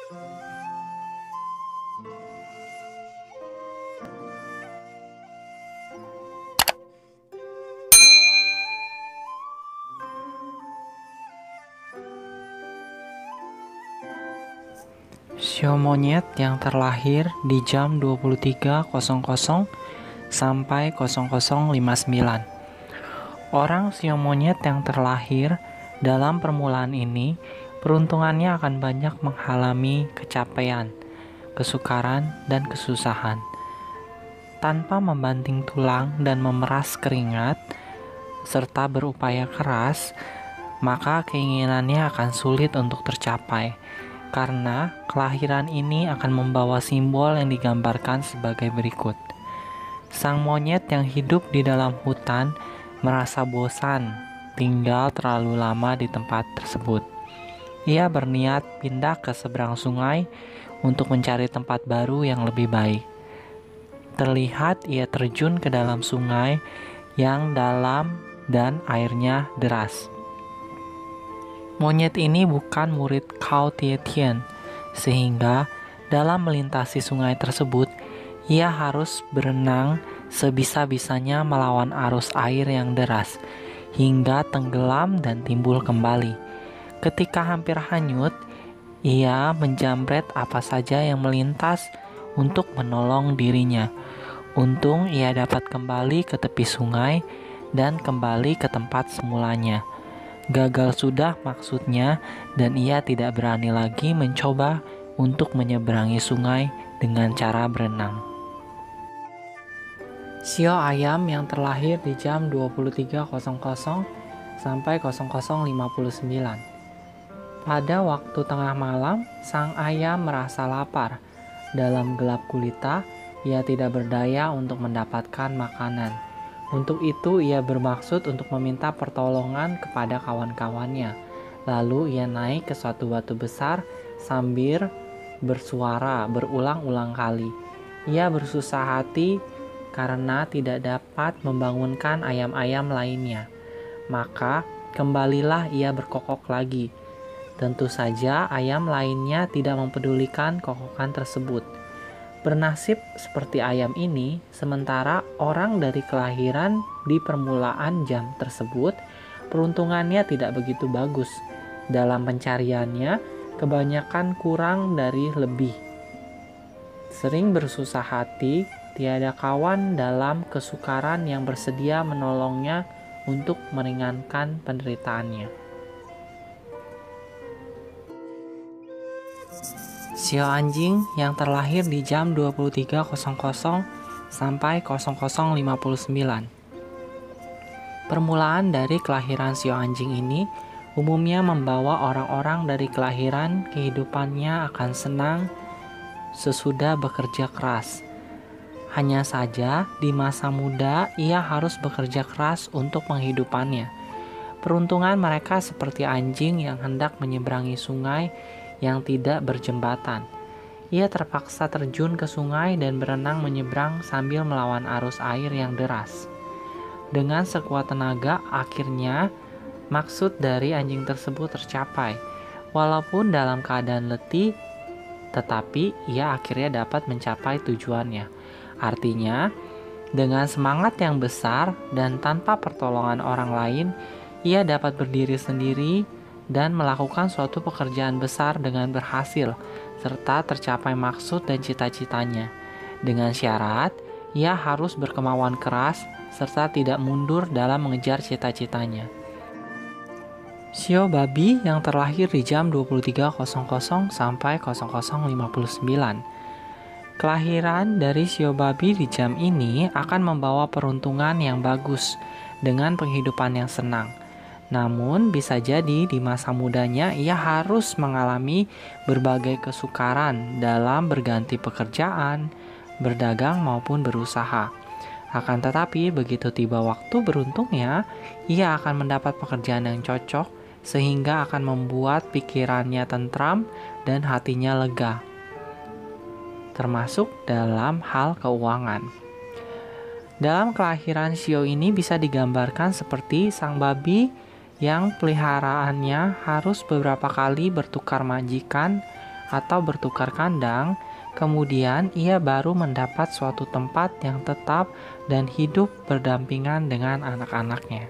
Sio monyet yang terlahir di jam 23.00 sampai 00.59. Orang sio monyet yang terlahir dalam permulaan ini, peruntungannya akan banyak mengalami kecapean, kesukaran, dan kesusahan. Tanpa membanting tulang dan memeras keringat, serta berupaya keras, maka keinginannya akan sulit untuk tercapai. Karena kelahiran ini akan membawa simbol yang digambarkan sebagai berikut. Sang monyet yang hidup di dalam hutan merasa bosan tinggal terlalu lama di tempat tersebut. Ia berniat pindah ke seberang sungai untuk mencari tempat baru yang lebih baik. Terlihat ia terjun ke dalam sungai yang dalam dan airnya deras. Monyet ini bukan murid Cao Tietien, sehingga dalam melintasi sungai tersebut, ia harus berenang sebisa-bisanya melawan arus air yang deras, hingga tenggelam dan timbul kembali. Ketika hampir hanyut, ia menjamret apa saja yang melintas untuk menolong dirinya. Untung ia dapat kembali ke tepi sungai dan kembali ke tempat semulanya. Gagal sudah maksudnya, dan ia tidak berani lagi mencoba untuk menyeberangi sungai dengan cara berenang. Sio ayam yang terlahir di jam 23.00 sampai 00.59. Pada waktu tengah malam, sang ayam merasa lapar. Dalam gelap gulita, ia tidak berdaya untuk mendapatkan makanan. Untuk itu ia bermaksud untuk meminta pertolongan kepada kawan-kawannya. Lalu ia naik ke suatu batu besar sambil bersuara berulang-ulang kali. Ia bersusah hati karena tidak dapat membangunkan ayam-ayam lainnya. Maka kembalilah ia berkokok lagi. Tentu saja ayam lainnya tidak mempedulikan kokokan tersebut. Bernasib seperti ayam ini, sementara orang dari kelahiran di permulaan jam tersebut, peruntungannya tidak begitu bagus. Dalam pencariannya, kebanyakan kurang dari lebih. Sering bersusah hati, tiada kawan dalam kesukaran yang bersedia menolongnya untuk meringankan penderitaannya. Sio anjing yang terlahir di jam 23.00 sampai 00.59. Permulaan dari kelahiran sio anjing ini umumnya membawa orang-orang dari kelahiran kehidupannya akan senang sesudah bekerja keras. Hanya saja di masa muda ia harus bekerja keras untuk penghidupannya. Peruntungan mereka seperti anjing yang hendak menyeberangi sungai yang tidak berjembatan. Ia terpaksa terjun ke sungai dan berenang menyeberang sambil melawan arus air yang deras. Dengan sekuat tenaga, akhirnya maksud dari anjing tersebut tercapai. Walaupun dalam keadaan letih, tetapi ia akhirnya dapat mencapai tujuannya. Artinya, dengan semangat yang besar dan tanpa pertolongan orang lain, ia dapat berdiri sendiri dan melakukan suatu pekerjaan besar dengan berhasil, serta tercapai maksud dan cita-citanya. Dengan syarat, ia harus berkemauan keras, serta tidak mundur dalam mengejar cita-citanya. Sio babi yang terlahir di jam 23.00 sampai 00.59. Kelahiran dari sio babi di jam ini akan membawa peruntungan yang bagus dengan penghidupan yang senang. Namun bisa jadi di masa mudanya ia harus mengalami berbagai kesukaran dalam berganti pekerjaan, berdagang maupun berusaha. Akan tetapi begitu tiba waktu beruntungnya, ia akan mendapat pekerjaan yang cocok sehingga akan membuat pikirannya tentram dan hatinya lega. Termasuk dalam hal keuangan. Dalam kelahiran sio ini bisa digambarkan seperti sang babi yang peliharaannya harus beberapa kali bertukar majikan, atau bertukar kandang, kemudian ia baru mendapat suatu tempat yang tetap dan hidup berdampingan dengan anak-anaknya.